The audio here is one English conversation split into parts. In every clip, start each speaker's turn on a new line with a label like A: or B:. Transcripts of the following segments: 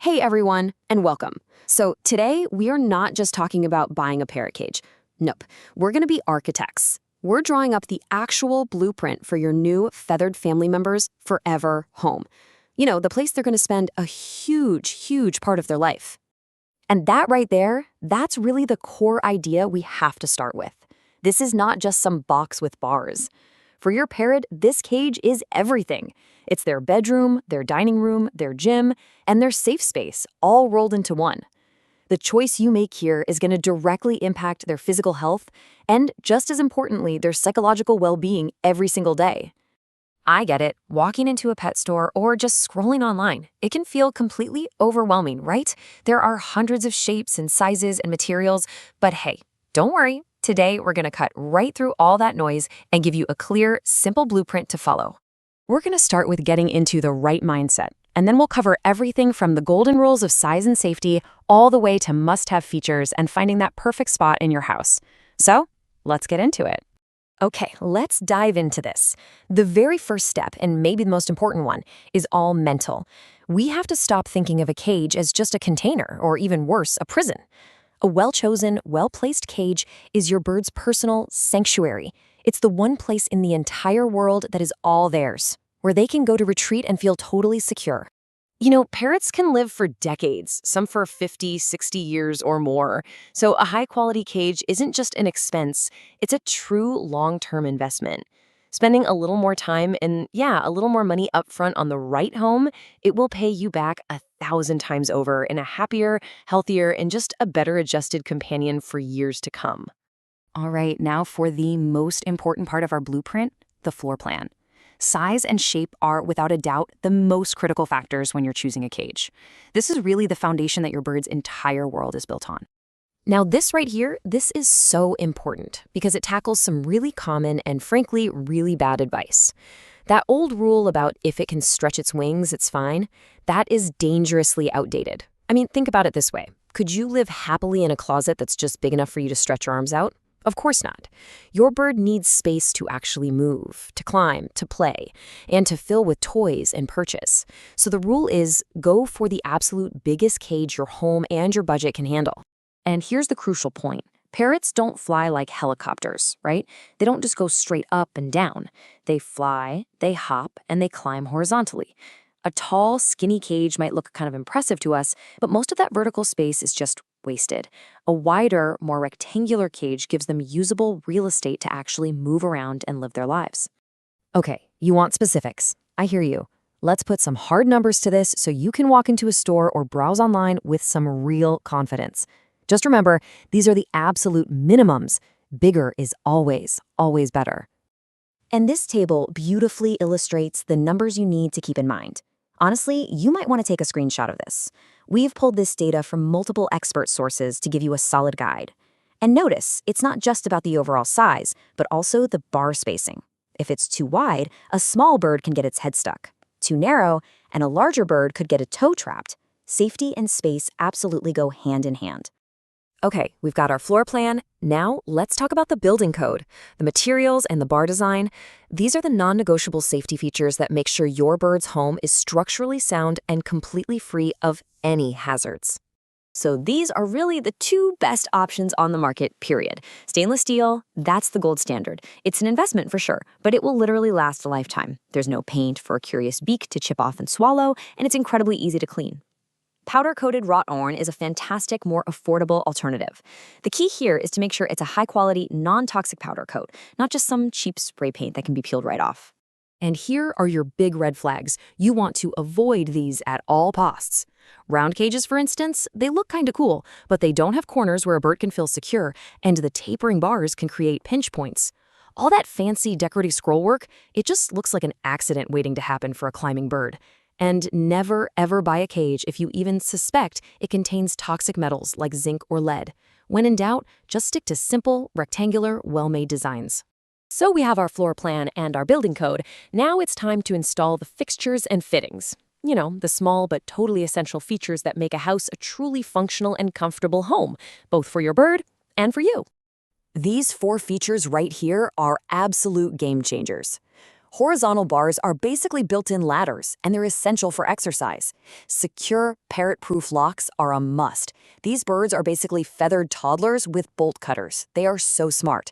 A: Hey everyone, and welcome. So today we are not just talking about buying a parrot cage. Nope, we're going to be architects. We're drawing up the actual blueprint for your new feathered family members' forever home. You know, the place they're going to spend a huge part of their life. And that right there, that's really the core idea we have to start with. This is not just some box with bars. For your parrot, this cage is everything. It's their bedroom, their dining room, their gym, and their safe space, all rolled into one. The choice you make here is going to directly impact their physical health and, just as importantly, their psychological well-being every single day. I get it. Walking into a pet store or just scrolling online, it can feel completely overwhelming, right? There are hundreds of shapes and sizes and materials, but hey, don't worry. Today, we're going to cut right through all that noise and give you a clear, simple blueprint to follow. We're going to start with getting into the right mindset, and then we'll cover everything from the golden rules of size and safety all the way to must-have features and finding that perfect spot in your house. So, let's get into it. Okay, let's dive into this. The very first step, and maybe the most important one, is all mental. We have to stop thinking of a cage as just a container, or even worse, a prison. A well-chosen, well-placed cage is your bird's personal sanctuary. It's the one place in the entire world that is all theirs, where they can go to retreat and feel totally secure. You know, parrots can live for decades, some for 50, 60 years or more. So a high-quality cage isn't just an expense, it's a true long-term investment. Spending a little more time and, a little more money upfront on the right home, it will pay you back 1,000 times over in a happier, healthier, and just a better adjusted companion for years to come. All right, now for the most important part of our blueprint, the floor plan. Size and shape are, without a doubt, the most critical factors when you're choosing a cage. This is really the foundation that your bird's entire world is built on. Now, this right here, this is so important because it tackles some really common and, frankly, really bad advice. That old rule about if it can stretch its wings, it's fine, that is dangerously outdated. I mean, think about it this way. Could you live happily in a closet that's just big enough for you to stretch your arms out? Of course not. Your bird needs space to actually move, to climb, to play, and to fill with toys and perches. So the rule is go for the absolute biggest cage your home and your budget can handle. And here's the crucial point. Parrots don't fly like helicopters, right? They don't just go straight up and down. They fly, they hop, and they climb horizontally. A tall, skinny cage might look kind of impressive to us, but most of that vertical space is just wasted. A wider, more rectangular cage gives them usable real estate to actually move around and live their lives. Okay, you want specifics. I hear you. Let's put some hard numbers to this so you can walk into a store or browse online with some real confidence. Just remember, these are the absolute minimums. Bigger is always better. And this table beautifully illustrates the numbers you need to keep in mind. Honestly, you might want to take a screenshot of this. We've pulled this data from multiple expert sources to give you a solid guide. And notice, it's not just about the overall size, but also the bar spacing. If it's too wide, a small bird can get its head stuck. Too narrow, and a larger bird could get a toe trapped. Safety and space absolutely go hand in hand. Okay, we've got our floor plan. Now, let's talk about the building code, the materials, and the bar design. These are the non-negotiable safety features that make sure your bird's home is structurally sound and completely free of any hazards. So these are really the two best options on the market, period. Stainless steel, that's the gold standard. It's an investment for sure, but it will literally last a lifetime. There's no paint for a curious beak to chip off and swallow, and it's incredibly easy to clean. Powder-coated wrought iron is a fantastic, more affordable alternative. The key here is to make sure it's a high-quality, non-toxic powder coat, not just some cheap spray paint that can be peeled right off. And here are your big red flags. You want to avoid these at all costs. Round cages, for instance, they look kinda cool, but they don't have corners where a bird can feel secure, and the tapering bars can create pinch points. All that fancy decorative scroll work, it just looks like an accident waiting to happen for a climbing bird. And never, ever buy a cage if you even suspect it contains toxic metals like zinc or lead. When in doubt, just stick to simple, rectangular, well-made designs. So we have our floor plan and our building code. Now it's time to install the fixtures and fittings. You know, the small but totally essential features that make a house a truly functional and comfortable home, both for your bird and for you. These 4 features right here are absolute game changers.
B: Horizontal bars are basically built-in ladders, and they're essential for exercise. Secure, parrot-proof locks are a must. These birds are basically feathered toddlers with bolt cutters. They are so smart.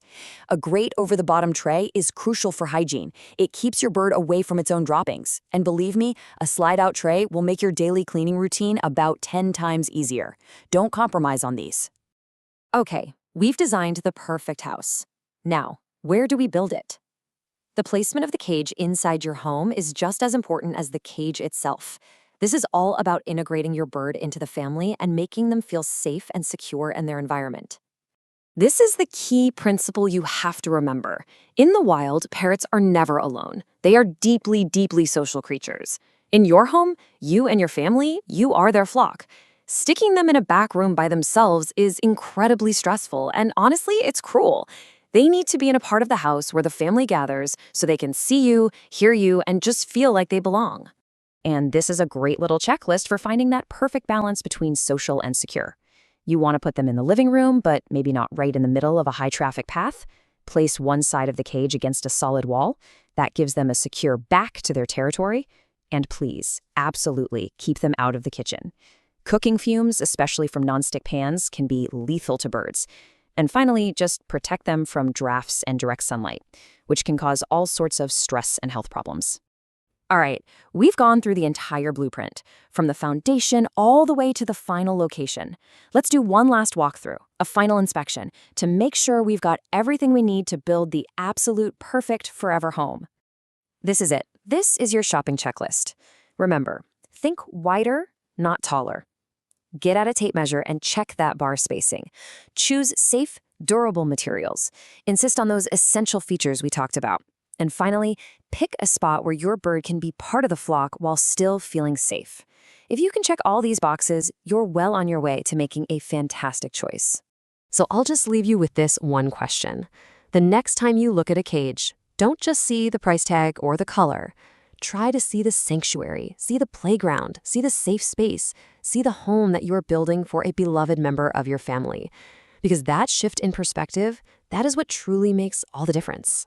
B: A grate over the bottom tray is crucial for hygiene. It keeps your bird away from its own droppings. And believe me, a slide-out tray will make your daily cleaning routine about 10 times easier. Don't compromise on these.
A: Okay, we've designed the perfect house. Now, where do we build it? The placement of the cage inside your home is just as important as the cage itself. This is all about integrating your bird into the family and making them feel safe and secure in their environment. This is the key principle you have to remember. In the wild, parrots are never alone. They are deeply, deeply social creatures. In your home, you and your family, you are their flock. Sticking them in a back room by themselves is incredibly stressful, and honestly, it's cruel. They need to be in a part of the house where the family gathers so they can see you, hear you, and just feel like they belong. And this is a great little checklist for finding that perfect balance between social and secure. You want to put them in the living room, but maybe not right in the middle of a high-traffic path. Place one side of the cage against a solid wall. That gives them a secure back to their territory. And please, absolutely, keep them out of the kitchen. Cooking fumes, especially from nonstick pans, can be lethal to birds. And finally, just protect them from drafts and direct sunlight, which can cause all sorts of stress and health problems. All right, we've gone through the entire blueprint, from the foundation all the way to the final location. Let's do one last walkthrough, a final inspection, to make sure we've got everything we need to build the absolute perfect forever home. This is it. This is your shopping checklist. Remember, think wider, not taller. Get out a tape measure and check that bar spacing. Choose safe, durable materials. Insist on those essential features we talked about. And finally, pick a spot where your bird can be part of the flock while still feeling safe. If you can check all these boxes, you're well on your way to making a fantastic choice. So I'll just leave you with this one question. The next time you look at a cage, don't just see the price tag or the color. Try to see the sanctuary, see the playground, see the safe space, see the home that you're building for a beloved member of your family. Because that shift in perspective, that is what truly makes all the difference.